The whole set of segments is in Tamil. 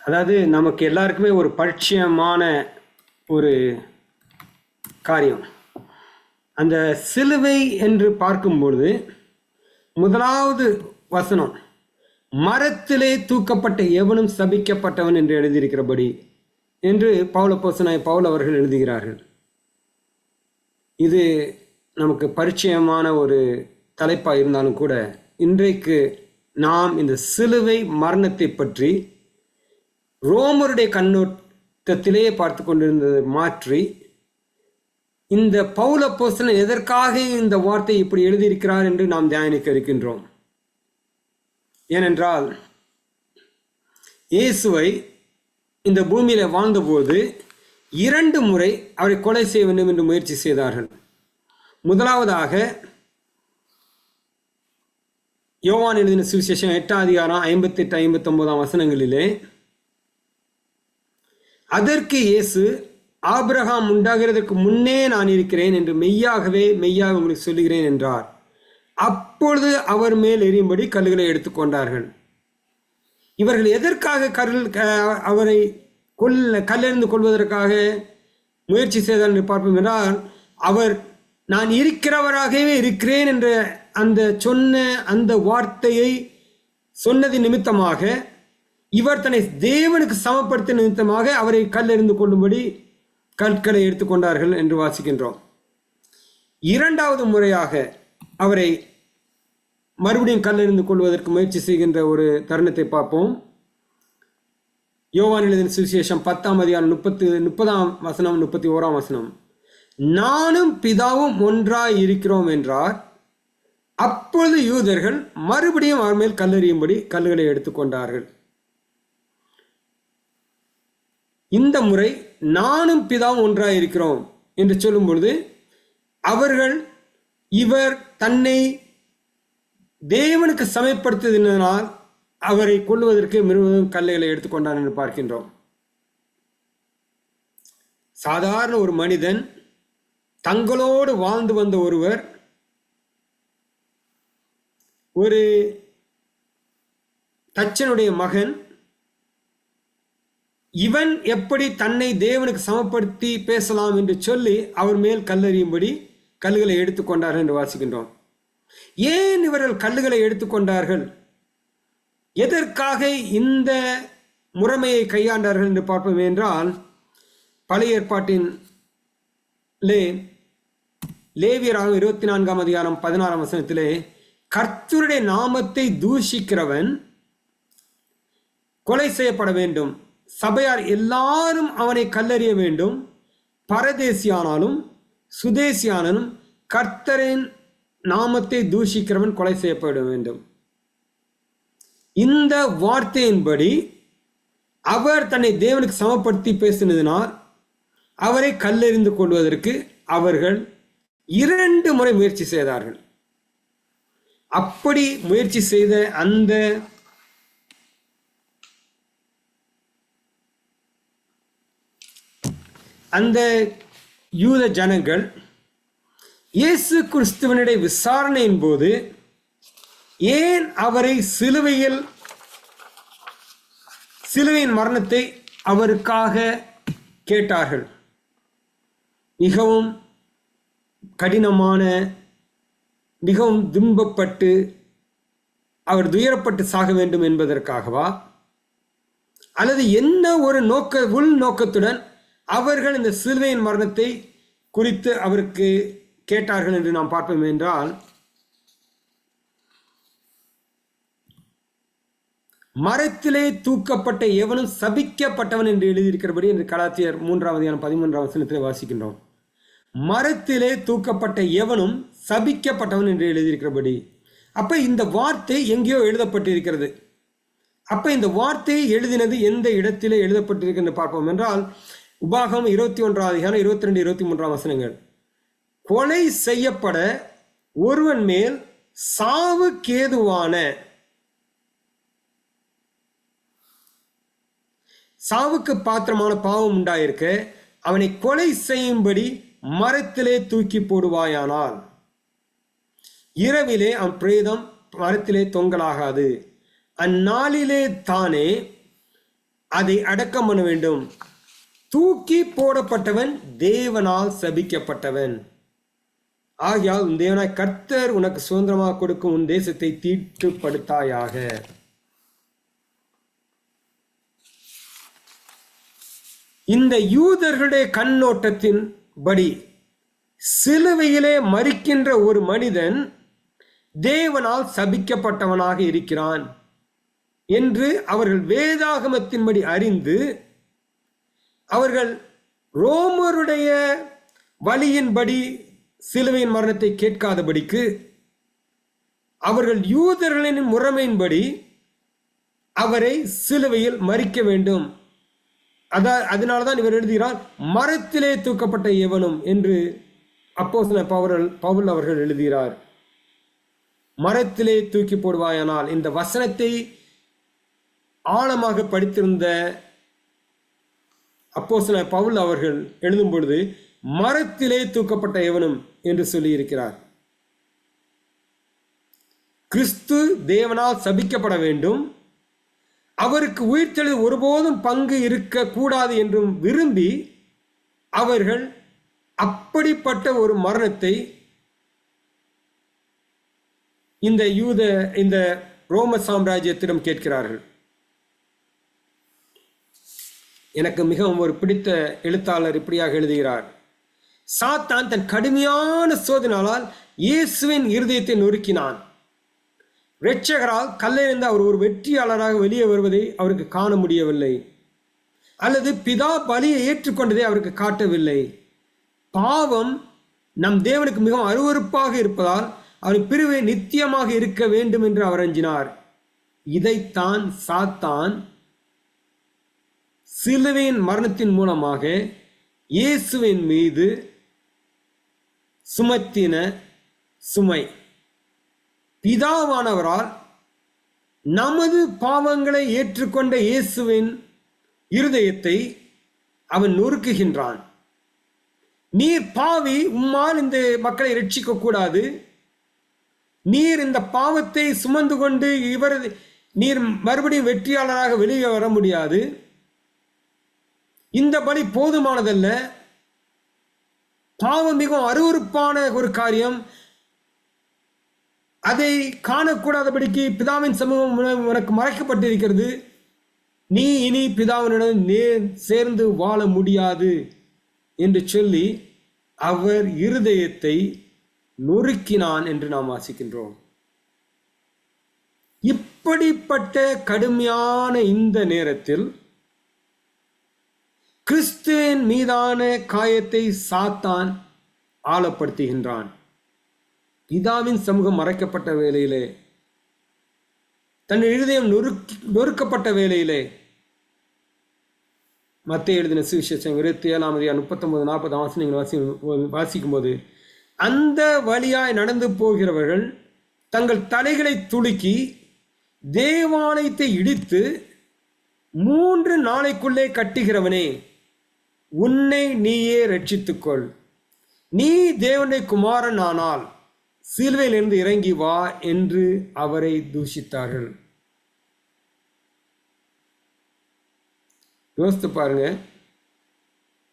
அதாவது நமக்கு எல்லாருக்குமே ஒரு பரிச்சயமான ஒரு காரியம். அந்த சிலுவை என்று பார்க்கும்பொழுது முதலாவது வசனம், மரத்திலே தூக்கப்பட்ட எவனும் சபிக்கப்பட்டவன் என்று எழுதியிருக்கிறபடி என்று பவுல் அவர்கள் எழுதுகிறார்கள். இது நமக்கு பரிச்சயமான ஒரு தலைப்பாக இருந்தாலும் கூட இன்றைக்கு நாம் இந்த சிலுவை மரணத்தை பற்றி ரோமருடைய கண்ணோட்டத்திலே பார்த்து கொண்டிருந்ததை மாற்றி இந்த பவுல் அப்போஸ்தலன் எதற்காக இந்த வார்த்தை இப்படி எழுதியிருக்கிறார் என்று நாம் தியானிக்க இருக்கின்றோம். ஏனென்றால் இயேசுவை இந்த பூமியில வாழ்ந்தபோது 2 முறை அவரை கொலை செய்ய வேண்டும் என்று முயற்சி செய்தார்கள். முதலாவதாக யோவான் எழுதின சுவிசேஷம் 8ஆம் அதிகாரம் 58, 59 வசனங்களிலே, அதற்கு இயேசு, ஆபிரகாம் உண்டாகிறதற்கு முன்னே நான் இருக்கிறேன் என்று மெய்யாகவே உங்களுக்கு சொல்லுகிறேன் என்றார். அப்பொழுது அவர் மேல் எறியும்படி கல்லுகளை எடுத்துக்கொண்டார்கள். இவர்கள் எதற்காக அவரை கல்லெறிந்து கொள்வதற்காக முயற்சி செய்தார் என்று பார்ப்போம் என்றால், அவர் நான் இருக்கிறவராகவே இருக்கிறேன் என்ற அந்த வார்த்தையை சொன்னது நிமித்தமாக, இவர் தன்னை தேவனுக்கு சமப்படுத்த நிமித்தமாக அவரை கல்லெறிந்து கொள்ளும்படி கற்களை எடுத்துக்கொண்டார்கள் என்று வாசிக்கின்றோம். 2வது முறையாக அவரை மறுபடியும் கல்லெறிந்து கொள்வதற்கு முயற்சி செய்கின்ற ஒரு தருணத்தை பார்ப்போம். யோவான் எழுதின சுவிசேஷம் 10ஆம் அதிகாரம் 30ஆம் வசனம், 31ஆம் வசனம், நானும் பிதாவும் ஒன்றாய் இருக்கிறோம் என்றார். அப்பொழுது யூதர்கள் மறுபடியும் அவர் மேல் கல்லெறியும்படி கல்லுகளை எடுத்துக்கொண்டார்கள். இந்த முறை நானும் பிதாவும் ஒன்றாய் இருக்கிறோம் என்று சொல்லும் பொழுது அவர்கள் இவர் தன்னை தேவனுக்கு சமப்படுத்தினால் அவரை கொல்லுவதற்கு மிருகம் கல்லுகளை எடுத்துக்கொண்டார் என்று பார்க்கின்றோம். சாதாரண ஒரு மனிதன், தங்களோடு வாழ்ந்து வந்த ஒருவர், ஒரு தச்சனுடைய மகன், இவன் எப்படி தன்னை தேவனுக்கு சமப்படுத்தி பேசலாம் என்று சொல்லி அவர் மேல் கல்லெறியும்படி கல்லுகளை எடுத்துக்கொண்டார்கள் என்று வாசிக்கின்றோம். ஏன் இவர்கள் கல்லுகளை எடுத்துக்கொண்டார்கள்? எதற்காக இந்த முறைமையை கையாண்டார்கள் என்று பார்ப்போம் என்றால், பழைய ஏற்பாட்டின் லேவியராக 24ஆம் அதிகாரம் 16ஆம் வசனத்திலே, கர்த்தருடைய நாமத்தை தூஷிக்கிறவன் கொலை செய்யப்பட வேண்டும், சபையார் எல்லாரும் அவனை கல்லெறிய வேண்டும், பரதேசியானாலும் சுதேசியானாலும் கர்த்தரின் நாமத்தை தூஷிக்கிறவன் கொலை செய்யப்பட வேண்டும். இந்த வார்த்தையின்படி அவர் தன்னை தேவனுக்கு சமப்படுத்தி பேசினதினால் அவரை கல்லெறிந்து கொள்வதற்கு அவர்கள் 2 முறை முயற்சி செய்தார்கள். அப்படி முயற்சி செய்த அந்த யூத ஜனங்கள் இயேசு கிறிஸ்துவனுடைய விசாரணையின் போது ஏன் அவரை சிலுவையின் மரணத்தை அவருக்காக கேட்டார்கள்? மிகவும் கடினமான, மிகவும் துன்பப்பட்டு அவர் துயரப்பட்டு சாக வேண்டும் என்பதற்காகவா, அல்லது என்ன ஒரு உள் நோக்கத்துடன் அவர்கள் இந்த சிலுவையின் மரணத்தை குறித்து அவருக்கு கேட்டார்கள் என்று நாம் பார்ப்போம் என்றால், மரத்திலே தூக்கப்பட்ட எவனும் சபிக்கப்பட்டவன் என்று எழுதியிருக்கிறபடி என்று கலாத்தியர் 3ஆம் அதிகாரம் 13ஆம் வசனத்திலே வாசிக்கின்றோம். மரத்திலே தூக்கப்பட்ட எவனும் சபிக்கப்பட்டவன் என்று எழுதியிருக்கிறபடி, அப்ப இந்த வார்த்தை எங்கேயோ எழுதப்பட்டிருக்கிறது. அப்ப இந்த வார்த்தையை எழுதினது எந்த இடத்திலே எழுதப்பட்டிருக்கிறது பார்ப்போம் என்றால், உபாகமம் 21ஆம் அதிகாரம் 22, 23ஆம் வசனங்கள், கொலை செய்யப்பட ஒருவன் மேல் சாவுக்கு பாத்திரமான பாவம் உண்டாயிருக்க அவனை கொலை செய்யும்படி மரத்திலே தூக்கி போடுவாயானால் இரவிலே அவன் பிரேதம் மரத்திலே தொங்கலாகாது, அந்நாளிலே தானே அதை அடக்கம் பண்ண வேண்டும். தூக்கி போடப்பட்டவன் தேவனால் சபிக்கப்பட்டவன். ஆகையால் உன் தேவனாய் கர்த்தர் உனக்கு சுதந்திரமாக கொடுக்கும் உன் தேசத்தை தீட்டுப்படுத்தாயாக. இந்த யூதர்களுடைய கண்ணோட்டத்தின் படி சிலுவையிலே மரிக்கின்ற ஒரு மனிதன் தேவனால் சபிக்கப்பட்டவனாக இருக்கிறான் என்று அவர்கள் வேதாகமத்தின்படி அறிந்து, அவர்கள் ரோமருடைய வழியின்படி சிலுவையின் மரணத்தை கேட்காதபடிக்கு அவர்கள் யூதர்களின் முறைமையின்படி அவரை சிலுவையில் மரிக்க வேண்டும். அதனால்தான் இவர் எழுதுகிறார், மரத்திலே தூக்கப்பட்ட எவனும் என்று அப்போஸ்தலன் பவுல் அவர்கள் எழுதுகிறார். மரத்திலே தூக்கி போடுவாயானால், இந்த வசனத்தை ஆழமாக படித்திருந்த அப்போஸ்தலன் பவுல் அவர்கள் எழுதும் பொழுது மரத்திலே தூக்கப்பட்ட எவனும் என்று சொல்லி இருக்கிறார். கிறிஸ்து தேவனால் சபிக்கப்பட வேண்டும், அவருக்கு உயிர்த்தெழுதல் ஒருபோதும் பங்கு இருக்க கூடாது என்றும் விரும்பி அவர்கள் அப்படிப்பட்ட ஒரு மரணத்தை இந்த ரோம சாம்ராஜ்யத்திடம் கேட்கிறார்கள். எனக்கு மிகவும் ஒரு பிடித்த எழுத்தாளர் இப்படியாக எழுதுகிறார், சாத்தான் தன் கடுமையான சோதனையால் இயேசுவின் இருதயத்தை நொறுக்கினான். இரட்சகரால் கல்லிலிருந்து அவர் ஒரு வெற்றியாளராக வெளியே வருவதை அவருக்கு காண முடியவில்லை, அல்லது பிதா பலியை ஏற்றுக்கொண்டதை அவருக்கு காட்டவில்லை. பாவம் நம் தேவனுக்கு மிகவும் அருவருப்பாக இருப்பதால் அவர் பிரிவை நித்தியமாக இருக்க வேண்டும் என்று அவர் அஞ்சினார். இதைத்தான் சாத்தான் சிலுவையின் மரணத்தின் மூலமாக இயேசுவின் மீது சுமத்தின சுமை. பிதாவானவரால் நமது பாவங்களை ஏற்றுக்கொண்ட இயேசுவின் இருதயத்தை அவன் நொறுக்குகின்றான். நீர் பாவி, உம்மால் இந்த மக்களை ரட்சிக்க கூடாது, நீர் இந்த பாவத்தை சுமந்து கொண்டு நீர் மறுபடியும் வெற்றியாளராக வெளியே வர முடியாது, இந்த பலி போதுமானதல்ல, பாவம் மிகவும் அருவருப்பான ஒரு காரியம், அதை காணக்கூடாதபடிக்கு பிதாவின் சமூகம் உனக்கு மறைக்கப்பட்டிருக்கிறது, நீ இனி பிதாவினுடன் சேர்ந்து வாழ முடியாது என்று சொல்லி அவர் இருதயத்தை நொறுக்கினான் என்று நாம் வாசிக்கின்றோம். இப்படிப்பட்ட கடுமையான இந்த நேரத்தில் கிறிஸ்துவின் மீதான காயத்தை சாத்தான் ஆழப்படுத்துகின்றான். பிதாவின் சமூகம் மறைக்கப்பட்ட வேளையிலே, தன் இருதயம் நொறுக்கப்பட்ட வேளையிலே, மத்தேயு எழுதின சுவிசேஷம் 27:39-40 வாசிக்கும் போது, அந்த வழியாய் நடந்து போகிறவர்கள் தங்கள் தலைகளை துலுக்கி தேவாலயத்தை இடித்து 3 நாளைக்குள்ளே கட்டுகிறவனே, உன்னை நீயே ரட்சித்துக்கொள், நீ தேவனுடைய குமாரன் ஆனால் சிலுவையிலிருந்து இறங்கி வா என்று அவரை தூஷித்தார்கள். யோசித்து பாருங்க,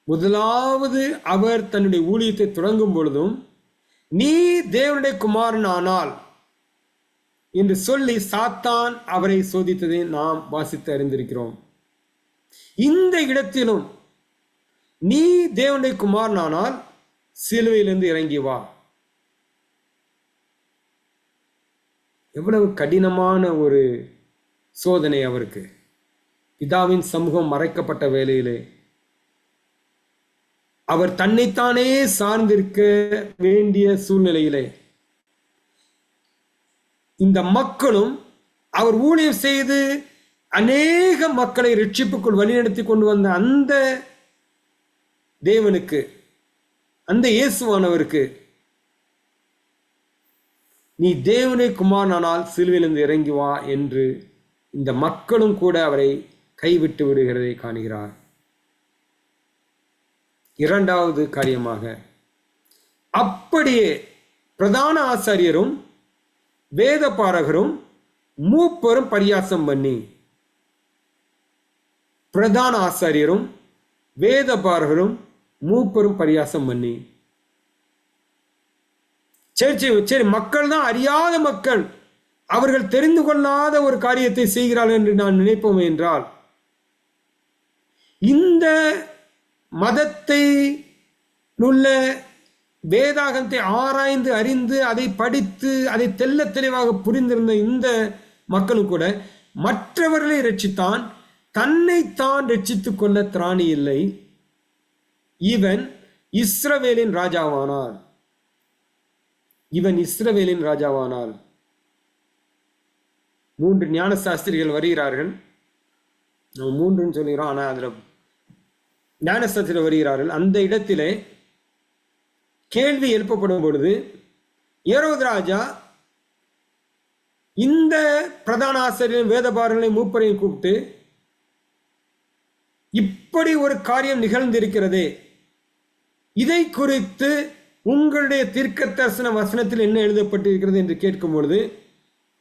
முதலாவது அவர் தன்னுடைய ஊழியத்தை தொடங்கும் பொழுதும் நீ தேவனுடைய குமாரன் ஆனால் என்று சொல்லி சாத்தான் அவரை சோதித்ததை நாம் வாசித்து அறிந்திருக்கிறோம். இந்த இடத்திலும் நீ தேவனுடைய குமாரன் ஆனால் சிலுவையிலிருந்து இறங்கி வா. எவ்வளவு கடினமான ஒரு சோதனை அவருக்கு. பிதாவின் சமூகம் மறைக்கப்பட்ட வேளையிலே அவர் தன்னைத்தானே சார்ந்திருக்க வேண்டிய சூழ்நிலையிலே இந்த மக்களும் அவர் ஊழியம் செய்து அநேக மக்களை ரட்சிப்புக்குள் வழிநடத்தி கொண்டு வந்த அந்த தேவனுக்கு, அந்த இயேசுவானவருக்கு, நீ தேவனை குமாரனானால் சிலுவையிலிருந்து இறங்கி வா என்று இந்த மக்களும் கூட அவரை கைவிட்டு விடுகிறதை காணுகிறார். இரண்டாவது காரியமாக, அப்படியே பிரதான ஆசாரியரும் வேத பாரகரும் மூப்பரும் பரியாசம் பண்ணி பிரதான ஆசாரியரும் வேதபாரகரும் மூப்பரும் பரியாசம் பண்ணி, சரி மக்கள் தான் அறியாத மக்கள், அவர்கள் தெரிந்து கொள்ளாத ஒரு காரியத்தை செய்கிறார்கள் என்று நான் நினைப்போம் என்றால், இந்த மதத்தை உள்ள வேதாகத்தை ஆராய்ந்து அறிந்து அதை படித்து அதை தெல்ல தெளிவாக புரிந்திருந்த இந்த மக்களும் கூட மற்றவர்களை ரட்சித்தான், தன்னைத்தான் ரட்சித்துக் கொள்ள திராணி இல்லை. இவன் இஸ்ரவேலின் ராஜாவானார். இவன் இஸ்ரவேலின் ராஜாவானார். 3 ஞான சாஸ்திரிகள் வருகிறார்கள். நம்ம 3ன்னு சொல்கிறோம், ஆனால் அதில் ஞானசாஸ்திரிகள் வருகிறார்கள். அந்த இடத்திலே கேள்வி எழுப்பப்படும் பொழுது ஏரோது ராஜா இந்த பிரதான ஆசிரியர் வேதபாரங்களை மூப்பரையும் கூப்பிட்டு, இப்படி ஒரு காரியம் நிகழ்ந்திருக்கிறதே, இதை குறித்து உங்களுடைய தீர்க்க தரிசன வசனத்தில் என்ன எழுதப்பட்டிருக்கிறது என்று கேட்கும் பொழுது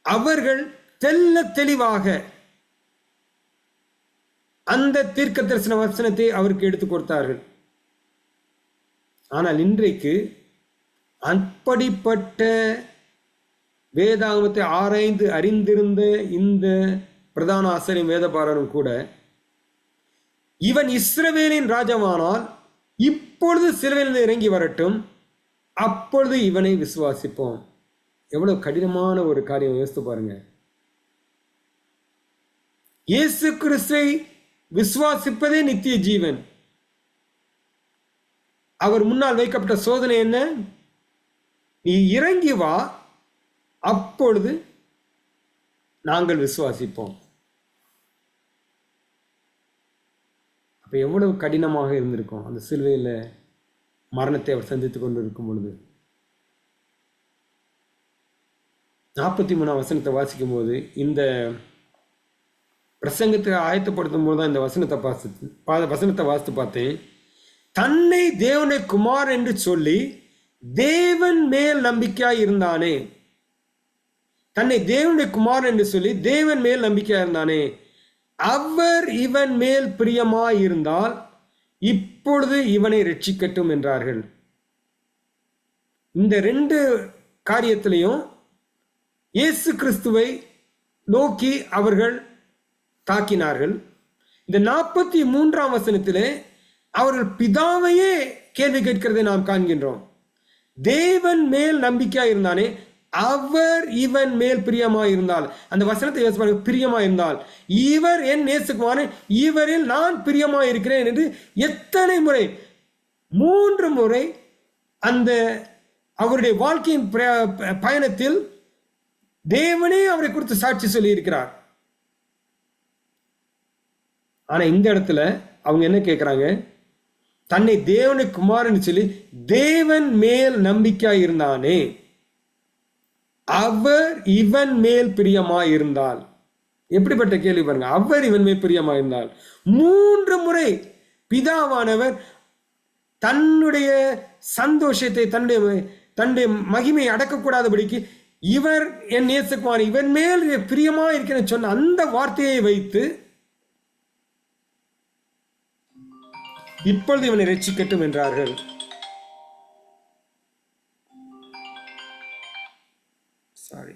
அவர்கள் தெல்ல தெளிவாக அந்த தீர்க்க தரிசன வசனத்தை அவருக்கு எடுத்துக் கொடுத்தார்கள். ஆனால் இன்றைக்கு அப்படிப்பட்ட வேதாகமத்தை ஆராய்ந்து அறிந்திருந்த இந்த பிரதான ஆசிரியர் வேதபாரரும் கூட, இவன் இஸ்ரவேலின் ராஜாவானால் இப்பொழுது சிலுவையில் இறங்கி வரட்டும், அப்பொழுது இவனை விசுவாசிப்போம். எவ்வளவு கடினமான ஒரு காரியம், யோசித்து பாருங்க. இயேசு கிறிஸ்துவை விசுவாசிப்பதே நித்திய ஜீவன். அவர் முன்னால் வைக்கப்பட்ட சோதனை என்ன? நீ இறங்கி வா, அப்பொழுது நாங்கள் விசுவாசிப்போம். அப்ப எவ்வளவு கடினமாக இருந்திருக்கும் அந்த சிலுவையில் மரணத்தை அவர் சந்தித்துக் கொண்டு இருக்கும் பொழுது. 43ஆம் வசனத்தை வாசிக்கும் போது, இந்த பிரசங்கத்தை ஆயத்தப்படுத்தும் போது தான் இந்த வசனத்தை வாசித்து பார்த்தேன். தன்னை தேவனுடைய குமார் என்று சொல்லி தேவன் மேல் நம்பிக்கையாய் இருந்தானே, தன்னை தேவனுடைய குமார் என்று சொல்லி தேவன் மேல் நம்பிக்கையாய் இருந்தானே, அவர் இவன் மேல் பிரியமாய் இருந்தால் இப்பொழுது இவனை ரட்சிக்கட்டும் என்றார்கள். இந்த 2 காரியத்திலையும் இயேசு கிறிஸ்துவை நோக்கி அவர்கள் தாக்கினார்கள். இந்த 43ஆம் வசனத்திலே அவர்கள் பிதாவையே கேள்வி கேட்கிறதை நாம் காண்கின்றோம். தேவன் மேல் நம்பிக்கையா இருந்தானே, அவர் இவன் மேல் பிரியமாய் இருந்தால், அந்த வசனத்தை பிரியமாய் இருந்தால், இவர் என் நேசகுமாரன், இவரில் நான் பிரியமாய் இருக்கிறேன் என்று எத்தனை முறை? 3 முறை அந்த அவருடைய வாழ்க்கையின் பயணத்தில் தேவனே அவரை குறித்து சாட்சி சொல்லி இருக்கிறார். ஆனா இந்த இடத்துல அவங்க என்ன கேட்கிறாங்க? தன்னை தேவனுடைய குமாரன் சொல்லி தேவன் மேல் நம்பிக்கையாய் இருந்தானே, அவர் இவன் மேல் பிரியமாய் இருந்தால். எப்படிப்பட்ட கேள்வி பாருங்க. அவர் இவன் மேல் பிரியமாய் இருந்தால் 3 முறை பிதாவானவர் தன்னுடைய சந்தோஷத்தை, தன்னுடைய மகிமையை அடக்கக்கூடாதபடிக்கு இவர் என் நேசகுமாரன், இவன் மேல் பிரியமா இருக்கிறேன்னு சொன்ன அந்த வார்த்தையை வைத்து இப்பொழுது இவனை ரட்சிக்கட்டும் என்றார்கள். சாரி,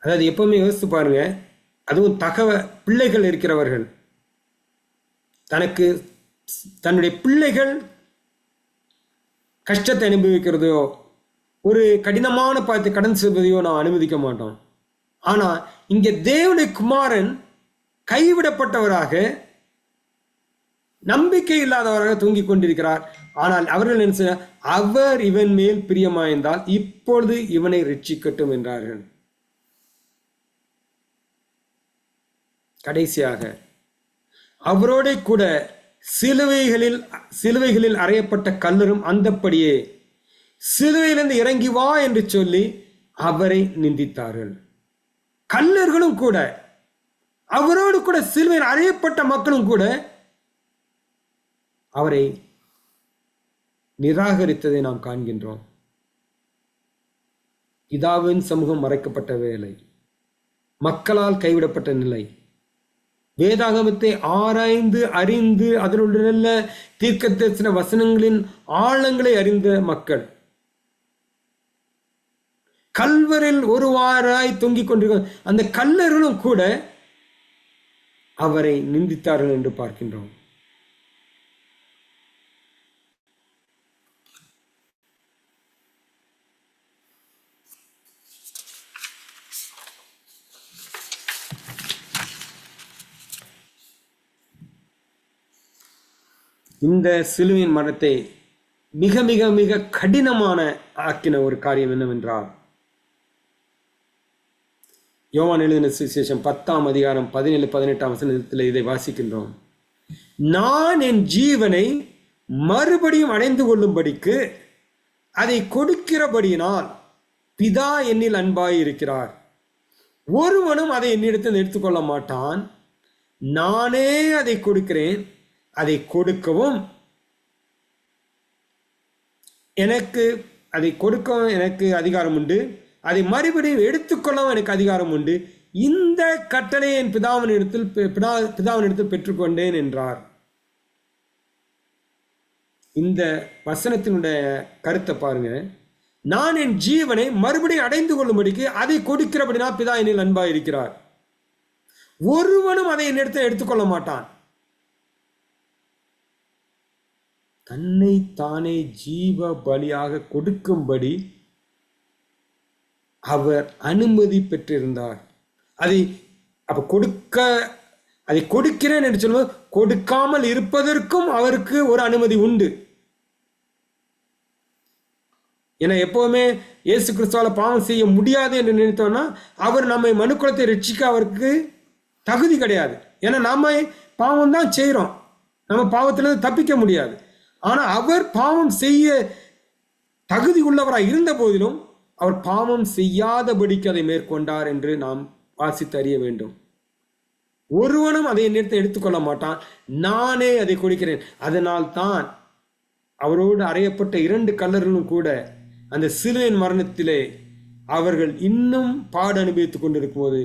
அதாவது எப்பவுமே யோசித்து பாருங்க. அதுவும் பிள்ளைகள் இருக்கிறவர்கள், தன்னுடைய பிள்ளைகள் கஷ்டத்தை அனுபவிக்கிறதையோ ஒரு கடினமான பாயத்தை கடன் செல்வதையோ நான் அனுமதிக்க மாட்டோம். ஆனா இங்க தேவனுடைய குமாரன் கைவிடப்பட்டவராக, நம்பிக்கை இல்லாதவராக தூங்கிக் கொண்டிருக்கிறார். ஆனால் அவர்கள் என்ன, அவர் இவன் மேல் பிரியமாயிருந்தால் இப்பொழுது இவனை ரட்சிக்கட்டும் என்றார்கள். கடைசியாக அவரோட கூட சிலுவைகளில் அறையப்பட்ட கல்லரும் அந்தப்படியே சிலுவையிலிருந்து இறங்கி வா என்று சொல்லி அவரை நிந்தித்தார்கள். கல்லர்களும் கூட, அவரோடு கூட சிலுவையில் அறையப்பட்ட மக்களும் கூட அவரை நிராகரித்ததை நாம் காண்கின்றோம். பிதாவின் சமூகம் மறைக்கப்பட்ட வேலை. மக்களால் கைவிடப்பட்ட நிலை. வேதாகமத்தை ஆராய்ந்து அறிந்து அதனுடைய தீர்க்கதரிசன வசனங்களின் ஆழங்களை அறிந்த மக்கள் கல்வரில் ஒரு வாராய் தொங்கிக் கொண்டிருக்க அந்த கல்லர்களும் கூட அவரை நிந்தித்தார்கள் என்று பார்க்கின்றோம். இந்த சிலுவையின் மரணத்தை மிக மிக மிக கடினமான ஆக்கின ஒரு காரியம் என்னவென்றால், யோவான் எழுதின சுவிசேஷம் 10ஆம் அதிகாரம் 17-18 வசனத்தில் இதை வாசிக்கின்றோம். நான் என் ஜீவனை மறுபடியும் அடைந்து கொள்ளும்படிக்கு அதை கொடுக்கிறபடியினால் பிதா என்னில் அன்பாய் இருக்கிறார். ஒருவனும் அதை என்னிடத்தில் எடுத்துக்கொள்ள மாட்டான். நானே அதை கொடுக்கிறேன். அதை கொடுக்கவும் எனக்கு அதிகாரம் உண்டு. அதை மறுபடியும் எடுத்துக்கொள்ளவும் எனக்கு அதிகாரம் உண்டு. இந்த கட்டளை என் பிதாவினிடத்தில் பெற்றுக்கொண்டேன் என்றார். இந்த வசனத்தினுடைய கருத்தை பாருங்க. நான் என் ஜீவனை மறுபடியும் அடைந்து கொள்ளும்படிக்கு அதை கொடுக்கிறபடினா பிதா என்னில் அன்பாய் இருக்கிறார். ஒருவனும் அதை என்னிடத்தில் எடுத்துக்கொள்ள மாட்டான். தன்னை தானே ஜீவ பலியாக கொடுக்கும்படி அவர் அனுமதி பெற்றிருந்தார். அதை கொடுக்கிறேன் என்று சொல்லும்போது கொடுக்காமல் இருப்பதற்கும் அவருக்கு ஒரு அனுமதி உண்டு. ஏன்னா எப்பவுமே இயேசு கிறிஸ்துவால பாவம் செய்ய முடியாது என்று நினைத்தோம்னா அவர் நம்மை மனுக்குலத்தை ரட்சிக்க அவருக்கு தகுதி கிடையாது. ஏன்னா நாம பாவம் தான் செய்யறோம், நம்ம பாவத்திலிருந்து தப்பிக்க முடியாது. ஆனா அவர் பாவம் செய்ய தகுதி உள்ளவராய் இருந்த போதிலும் அவர் பாவம் செய்யாதபடிக்கு அதை மேற்கொண்டார் என்று நாம் வாசித்து அறிய வேண்டும். ஒருவனும் அதை என்னிடத்தில் எடுத்துக்கொள்ள மாட்டான், நானே அதை கொடுக்கிறேன். அதனால் தான் அவரோடு அறையப்பட்ட 2 கல்லர்களும் கூட அந்த சிலுவையின் மரணத்திலே அவர்கள் இன்னும் பாடு அனுபவித்துக் கொண்டிருக்கும் போது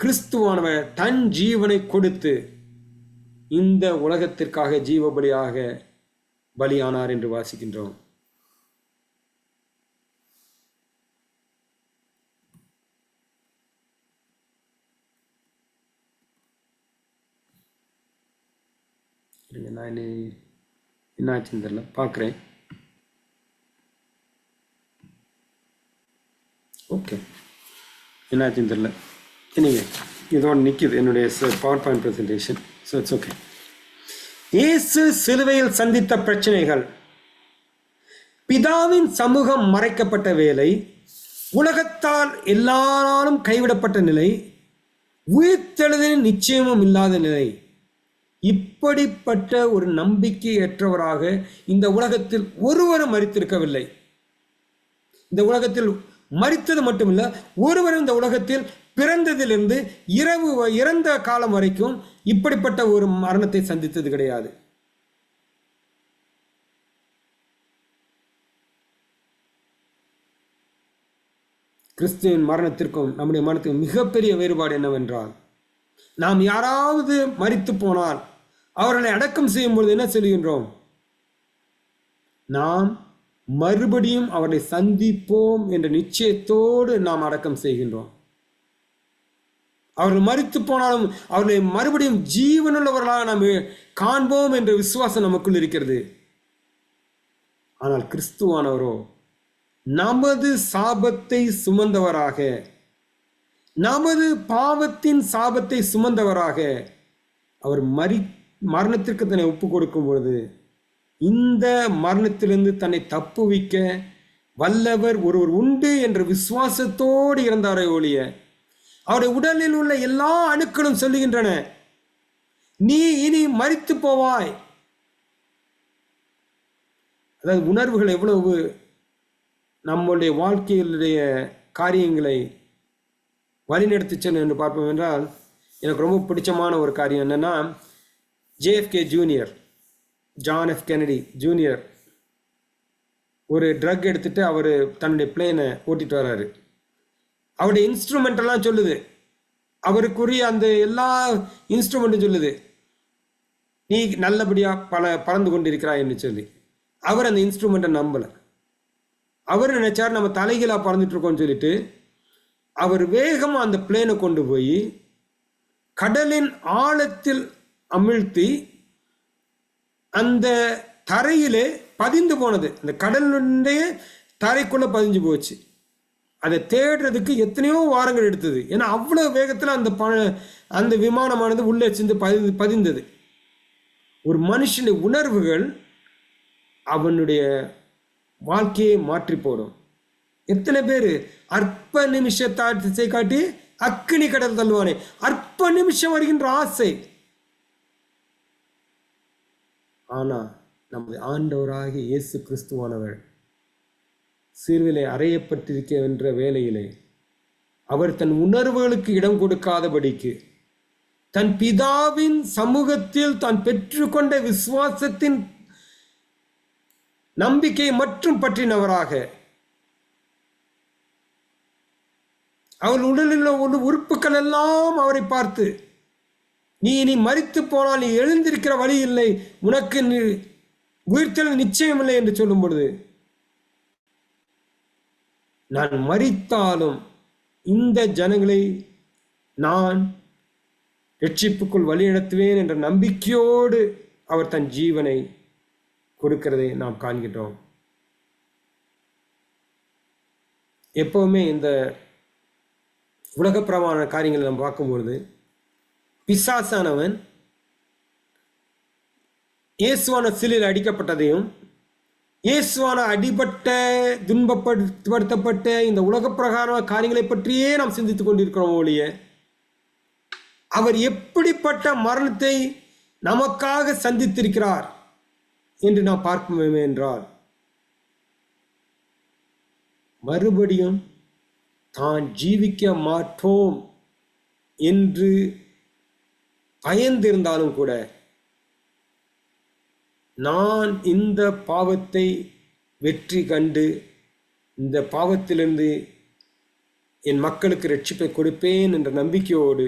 கிறிஸ்துவானவர் தன் ஜீவனை கொடுத்து இந்த உலகத்திற்காக ஜீவபலியாக பலியானார் என்று வாசிக்கின்றோம். நான் என்னாச்சுன்னு தெரியல, பார்க்குறேன். ஓகே, என்னாச்சுன்னு தெரியல. எனிவே இதோட நிற்கிது என்னுடைய power point presentation. So it's okay. இயேசு சிலுவையில் சந்தித்த பிரச்சனைகள், பிதாவின் சமூகம் மறைக்கப்பட்ட வேலை, உலகத்தால் எல்லாராலும் கைவிடப்பட்ட நிலை, உயிர்த்தெழுதலின் நிச்சயமும் இல்லாத நிலை, இப்படிப்பட்ட ஒரு நம்பிக்கையற்றவராக இந்த உலகத்தில் ஒருவரும் மரித்திருக்கவில்லை. இந்த உலகத்தில் மரித்தது மட்டுமில்லை, ஒருவரும் இந்த உலகத்தில் பிறந்ததிலிருந்து இறந்த காலம் வரைக்கும் இப்படிப்பட்ட ஒரு மரணத்தை சந்தித்தது கிடையாது. கிறிஸ்துவின் மரணத்திற்கும் நம்முடைய மரணத்திற்கும் மிகப்பெரிய வேறுபாடு என்னவென்றால், நாம் யாராவது மரித்து போனால் அவர்களை அடக்கம் செய்யும் பொழுது என்ன சொல்கின்றோம்? நாம் மறுபடியும் அவர்களை சந்திப்போம் என்ற நிச்சயத்தோடு நாம் அடக்கம் செய்கின்றோம். அவர்கள் மரித்து போனாலும் அவர்களை மறுபடியும் ஜீவனுள்ளவர்களாக நாம் காண்போம் என்ற விசுவாசம் நமக்குள் இருக்கிறது. ஆனால் கிறிஸ்துவானவரோ நமது சாபத்தை சுமந்தவராக, நமது பாவத்தின் சாபத்தை சுமந்தவராக அவர் மரணத்திற்கு தன்னை ஒப்பு கொடுக்கும் பொழுது இந்த மரணத்திலிருந்து தன்னை தப்புவிக்க வல்லவர் ஒருவர் உண்டு என்ற விசுவாசத்தோடு இறந்தாரே ஒழிய, அவருடைய உடலில் உள்ள எல்லா அணுக்களும் சொல்லுகின்றன, நீ இனி மரித்து போவாய். அதாவது உணர்வுகள் எவ்வளவு நம்முடைய வாழ்க்கையிலுடைய காரியங்களை வழிநடத்தி செல்லும் என்று பார்ப்போம் என்றால், எனக்கு ரொம்ப பிடிச்சமான ஒரு காரியம் என்னன்னா, JFK junior, John F Kennedy junior ஒரு ட்ரக் எடுத்துட்டு அவர் தன்னுடைய பிளேனை ஓட்டிட்டு வர்றாரு. அவருடைய இன்ஸ்ட்ருமெண்ட் எல்லாம் சொல்லுது, அவருக்குரிய அந்த எல்லா இன்ஸ்ட்ருமெண்ட்டும் சொல்லுது, நீ நல்லபடியா பறந்து கொண்டிருக்கிறாய் என்று சொல்லி. அவர் அந்த இன்ஸ்ட்ருமெண்ட்டை நம்பல. அவர் நினைச்சார் நம்ம தலைகீழா பறந்துட்டு இருக்கோம்னு சொல்லிட்டு அவர் வேகமா அந்த பிளேனை கொண்டு போய் கடலின் ஆழத்தில் அமிழ்த்தி அந்த தரையிலே பதிந்து போனது. அந்த கடலுடைய தரைக்குள்ள பதிஞ்சு போச்சு. அதை தேடுறதுக்கு எத்தனையோ வாரங்கள் எடுத்தது. ஏன்னா அவ்வளவு வேகத்தில் அந்த விமானமானது உள்ளே சென்று பதிந்தது. ஒரு மனுஷனுடைய உணர்வுகள் அவனுடைய வாழ்க்கையை மாற்றி போடும். எத்தனை பேர் அற்ப நிமிஷத்தை காட்டி அக்கினி கடல் தள்ளுவானே, அற்ப நிமிஷம் வருகின்ற ஆசை. ஆனா நமது ஆண்டவராகிய இயேசு கிறிஸ்துவானவர் சிலுவையிலே அறையப்பட்டிருக்கின்ற வேளையிலே அவர் தன் உணர்வுகளுக்கு இடம் கொடுக்காதபடிக்கு தன் பிதாவின் சமூகத்தில் தான் பெற்றுக்கொண்ட விசுவாசத்தின் நம்பிக்கை மற்றும் பற்றினவராக, அவர் உடலில் உள்ள உறுப்புகள் எல்லாம் அவரை பார்த்து, நீ மரித்து போனால் நீ எழுந்திருக்கிற வழி இல்லை, உனக்கு உயிர்த்தெழ நிச்சயம் இல்லை என்று சொல்லும் பொழுது, நான் மரித்தாலும் இந்த ஜனங்களை நான் ரட்சிப்புக்குள் வழிநடத்துவேன் என்ற நம்பிக்கையோடு அவர் தன் ஜீவனை கொடுக்கிறதை நாம் காண்கின்றோம். எப்பவுமே இந்த உலகப்பிரமான காரியங்களை நாம் பார்க்கும்பொழுது பிசாசானவன் இயேசுவான சிலுவையில் அடிக்கப்பட்டதையும் இயேசுவான அடிபட்ட துன்பப்படுத்தப்பட்ட இந்த உலகப்பிரகார காரியங்களை பற்றியே நாம் சிந்தித்துக் கொண்டிருக்கிறோம் ஒழிய அவர் எப்படிப்பட்ட மரணத்தை நமக்காக சந்தித்திருக்கிறார் என்று நாம் பார்ப்போமே என்றால், மறுபடியும் தான் ஜீவிக்க மாட்டோம் என்று பயந்திருந்தாலும் கூட, நான் இந்த பாவத்தை வெற்றி கண்டு இந்த பாவத்திலிருந்து என் மக்களுக்கு ரட்சிப்பை கொடுப்பேன் என்ற நம்பிக்கையோடு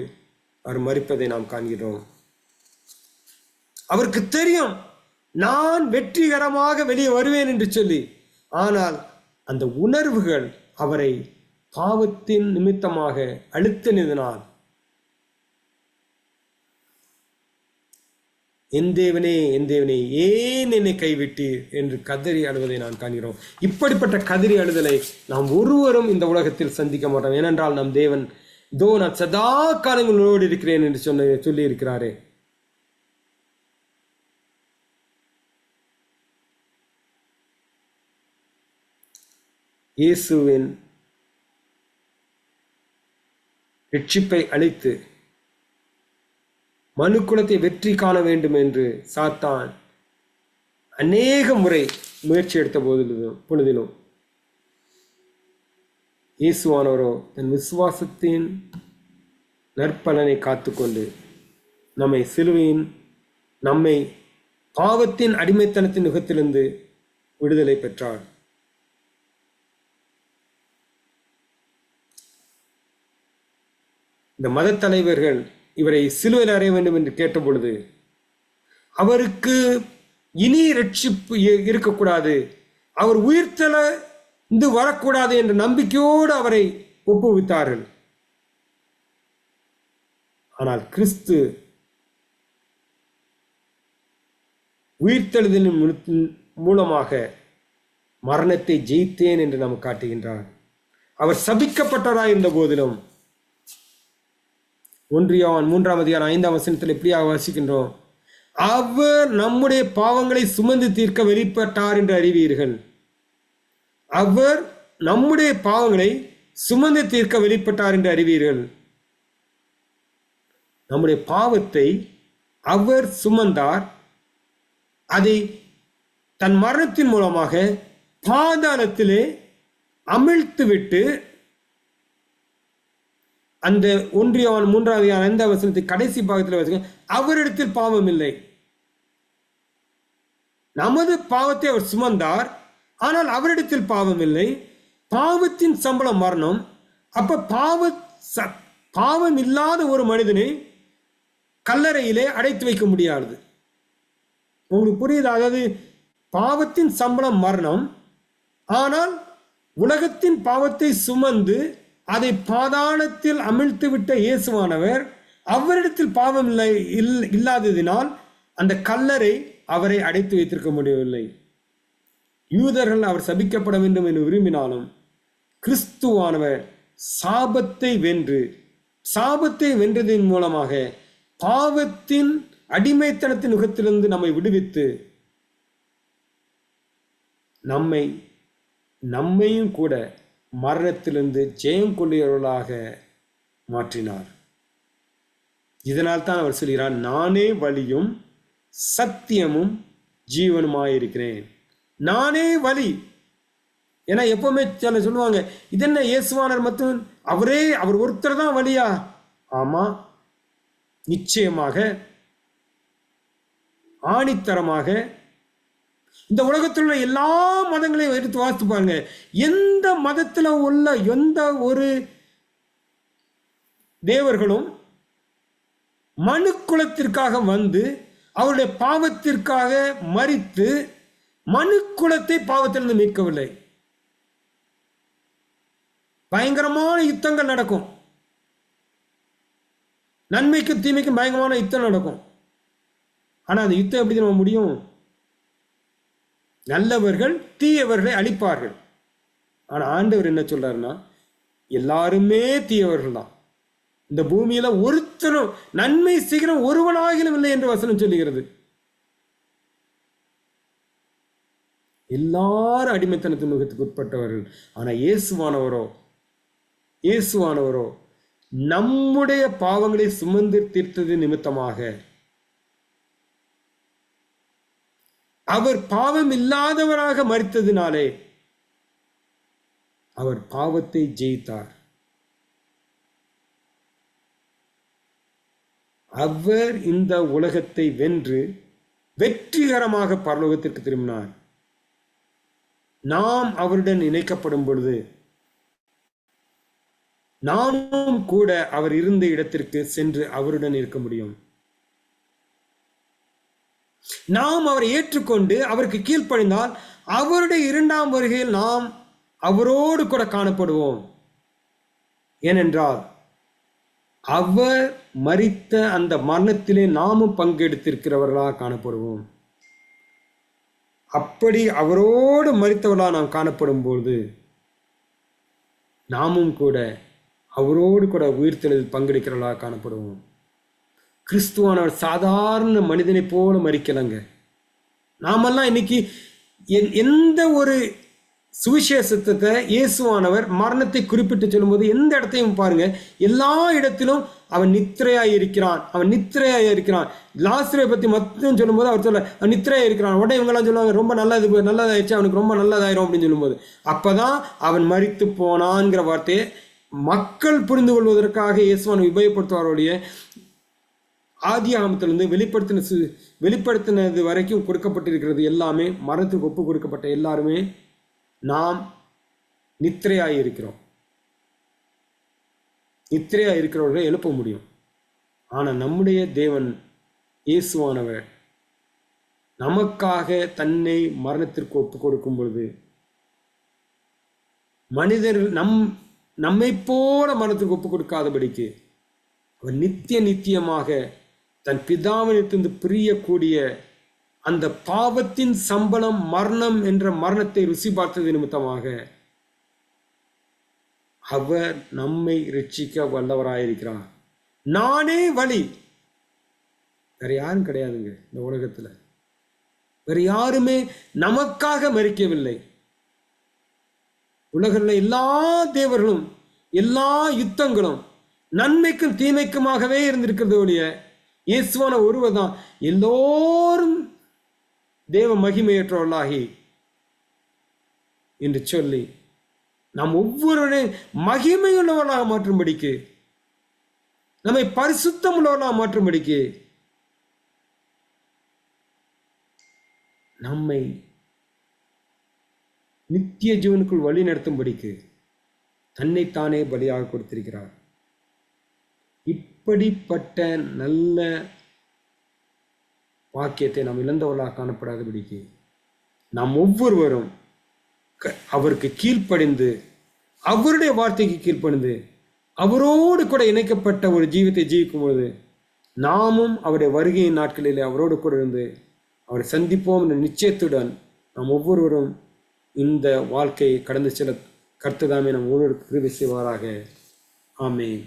அவர் மரிப்பதை நாம் காண்கிறோம். அவருக்கு தெரியும் நான் வெற்றிகரமாக வெளியே வருவேன் என்று சொல்லி. ஆனால் அந்த உணர்வுகள் அவரை பாவத்தின் நிமித்தமாக அழுத்தினதினால், என் தேவனே என் தேவனே ஏன் என்னை கைவிட்டீர் என்று கதறி அழுவதை நான் காண்கிறோம். இப்படிப்பட்ட கதறி அழுதலை நாம் ஒருவரும் இந்த உலகத்தில் சந்திக்க மாட்டோம். ஏனென்றால் நம் தேவன் இதோ நான் சதா காலங்களோடு இருக்கிறேன் என்று சொல்லி இருக்கிறாரே. இயேசுவின் ரட்சிப்பை அளித்து மனுக்குலத்தை வெற்றி காண வேண்டும் என்று சாத்தான் அநேக முறை முயற்சி எடுத்த பொழுதிலும் இயேசுவானவரோ தன் விசுவாசத்தின் நற்பலனை காத்துக்கொண்டு நம்மை பாவத்தின் அடிமைத்தனத்தின் நுகத்திலிருந்து விடுதலை பெற்றார். இந்த மத தலைவர்கள் இவரை சிலுவையில் அறைய வேண்டும் என்று கேட்ட பொழுது, அவருக்கு இனி ரட்சிப்பு இருக்கக்கூடாது, அவர் உயிர்த்தெழுந்து வரக்கூடாது என்ற நம்பிக்கையோடு அவரை ஒப்புவித்தார்கள். ஆனால் கிறிஸ்து உயிர்த்தெழுதலின் மூலமாக மரணத்தை ஜெயித்தேன் என்று நாம் காட்டுகின்றார். அவர் சபிக்கப்பட்டவராய் இருந்த போதிலும் 1 யோவான் 3:5 எப்படியாக வாசிக்கின்றோம், அவர் நம்முடைய பாவங்களை சுமந்து தீர்க்க வெளிப்பட்டார் என்று அறிவீர்கள். அவர் நம்முடைய பாவங்களை சுமந்து தீர்க்க வெளிப்பட்டார் என்று அறிவீர்கள். நம்முடைய பாவத்தை அவர் சுமந்தார். அதை தன் மரணத்தின் மூலமாக பாதாளத்திலே அமிழ்த்துவிட்டு, அந்த 1 யோவான் 3:5 கடைசி பாகத்தில் வச்சுக்க, அவரிடத்தில் பாவம் இல்லை. நமது பாவத்தை அவர் சுமந்தார், ஆனால் அவரிடத்தில் பாவம் இல்லை. பாவத்தின் சம்பளம் மரணம். அப்ப பாவம் இல்லாத ஒரு மனிதனை கல்லறையிலே அடைத்து வைக்க முடியாது. உங்களுக்கு புரியுது? அதாவது பாவத்தின் சம்பளம் மரணம். ஆனால் உலகத்தின் பாவத்தை சுமந்து அதை பாதாளத்தில் அமிழ்த்து விட்ட இயேசுவானவர் அவரிடத்தில் பாவம் இல்லாததினால் அந்த கல்லறை அவரை அடைத்து வைத்திருக்க முடியவில்லை. யூதர்கள் அவர் சபிக்கப்பட வேண்டும் என்று விரும்பினாலும் கிறிஸ்துவானவர் சாபத்தை வென்றதின் மூலமாக பாவத்தின் அடிமைத்தனத்தின் நுகத்திலிருந்து நம்மை விடுவித்து நம்மையும் கூட மரணத்திலிருந்து ஜெயம் கொள்ளையவர்களாக மாற்றினார். இதனால் தான் அவர் சொல்கிறார், நானே வழியும் சத்தியமும் ஜீவனுமாயிருக்கிறேன். நானே வழி. ஏன்னா எப்பவுமே சொல்லுவாங்க, இதென்ன இயேசுவானர் மட்டும் அவர் ஒருத்தர் தான் வழியா? ஆமா, நிச்சயமாக ஆணித்தரமாக இந்த உலகத்தில் உள்ள எல்லா மதங்களையும் எடுத்து வாசித்து பாருங்க. எந்த மதத்தில் உள்ள எந்த ஒரு தேவர்களும் மனு குலத்திற்காக வந்து அவருடைய பாவத்திற்காக மரித்து மனு குலத்தை பாவத்திலிருந்து மீட்கவில்லை. பயங்கரமான யுத்தங்கள் நடக்கும். நன்மைக்கும் தீமைக்கும் பயங்கரமான யுத்தம் நடக்கும். ஆனா அந்த யுத்தம் எப்படி நம்ம முடியும்? நல்லவர்கள் தீயவர்களை அழிப்பார்கள். ஆனா ஆண்டவர் என்ன சொல்றாருன்னா, எல்லாருமே தீயவர்கள் தான். இந்த பூமியில ஒருத்தரும் நன்மை செய்கிற ஒருவனாகிலும் இல்லை என்று வசனம் சொல்லுகிறது. எல்லாரும் அடிமைத்தனத்தின் முகத்துக்கு உட்பட்டவர்கள். ஆனா இயேசுவானவரோ நம்முடைய பாவங்களை சுமந்து தீர்த்தது நிமித்தமாக அவர் பாவம் இல்லாதவராக மரித்ததினாலே அவர் பாவத்தை ஜெயித்தார். அவர் இந்த உலகத்தை வென்று வெற்றிகரமாக பரலோகத்திற்கு திரும்பினார். நாம் அவருடன் இணைக்கப்படும் பொழுது நாமும் கூட அவர் இருந்த இடத்திற்கு சென்று அவருடன் இருக்க முடியும். நாம் அவரை ஏற்றுக்கொண்டு அவருக்கு கீழ்ப்படிந்தால் அவருடைய இரண்டாம் வருகையில் நாம் அவரோடு கூட காணப்படுவோம். ஏனென்றால் அவர் மரித்த அந்த மரணத்திலே நாமும் பங்கெடுத்திருக்கிறவர்களாக காணப்படுவோம். அப்படி அவரோடு மரித்தவர்களாக நாம் காணப்படும் போது நாமும் கூட அவரோடு கூட உயிர்த்தெழுதலில் பங்கெடுக்கிறவர்களாக காணப்படுவோம். கிறிஸ்துவானவர் சாதாரண மனிதனை போல மரிக்கலங்க. நாமெல்லாம் இன்னைக்கு எந்த ஒரு சுவிசேஷத்தை இயேசுவானவர் மரணத்தை குறிப்பிட்டு சொல்லும்போது எந்த இடத்தையும் பாருங்க, எல்லா இடத்திலும் அவன் நித்திரையாய் இருக்கிறான். லாசரை பத்தி மட்டும் சொல்லும்போது அவர் சொல்ல அவன் நித்திரையா இருக்கிறான். உடனே இவங்கெல்லாம் சொல்லுவாங்க, ரொம்ப நல்லதாயிடுச்சு, அவனுக்கு ரொம்ப நல்லதாயிரும் அப்படின்னு சொல்லும்போது அப்பதான் அவன் மரித்து போனான்ங்கிற வார்த்தையை மக்கள் புரிந்து கொள்வதற்காக இயேசுவான் உபயோகப்படுத்துவாருடைய ஆதி ஆகமத்திலிருந்து வெளிப்படுத்தினது வரைக்கும் கொடுக்கப்பட்டிருக்கிறது. எல்லாமே மரணத்துக்கு ஒப்பு கொடுக்கப்பட்ட எல்லாருமே நாம் நித்திரையாய் இருக்கிறோம். நித்திரையாய் இருக்கிறவர்களை எழுப்ப முடியும். ஆனா நம்முடைய தேவன் இயேசுவானவர் நமக்காக தன்னை மரணத்திற்கு ஒப்பு கொடுக்கும் பொழுது மனிதர்கள் நம்மை போல மரணத்திற்கு ஒப்பு கொடுக்காதபடிக்கு அவர் நித்தியமாக தன் பிதாவினிடத்திலிருந்து பிரியக்கூடிய அந்த பாவத்தின் சம்பளம் மரணம் என்ற மரணத்தை ருசி பார்த்தது நிமித்தமாக அவர் நம்மை ரட்சிக்க வல்லவராயிருக்கிறார். நானே வழி. வேற யாரும் கிடையாதுங்க இந்த உலகத்துல. வேற யாருமே நமக்காக மரிக்கவில்லை. உலகில் எல்லா தேவர்களும் எல்லா யுத்தங்களும் நன்மைக்கும் தீமைக்குமாகவே இருந்திருக்கிறது ஒழிய இயேசுவான ஒருவர் தான் எல்லோரும் தேவ மகிமையற்றவர்களாகி என்று சொல்லி நாம் ஒவ்வொருவரையும் மகிமையுள்ளவர்களாக மாற்றும்படிக்கு, நம்மை பரிசுத்தம் உள்ளவர்களாக மாற்றும்படிக்கு, நம்மை நித்திய ஜீவனுக்குள் வழி நடத்தும்படிக்கு தன்னைத்தானே பலியாக கொடுத்திருக்கிறார். இப்படிப்பட்ட நல்ல வாக்கியத்தை நாம் இழந்தவர்களாக காணப்படாதபடிக்கு நாம் ஒவ்வொருவரும் அவருக்கு கீழ்ப்படிந்து, அவருடைய வார்த்தைக்கு கீழ்ப்படிந்து, அவரோடு கூட இணைக்கப்பட்ட ஒரு ஜீவித்தை ஜீவிக்கும் பொழுது நாமும் அவருடைய வருகையின் நாட்களிலே அவரோடு கூட இருந்து அவரை சந்திப்போம் என்ற நிச்சயத்துடன் நாம் ஒவ்வொருவரும் இந்த வாழ்க்கையை கடந்து செல்ல கர்த்தர் தாமே நம் ஒவ்வொரு கிருபை செய்வாராக. ஆமென்.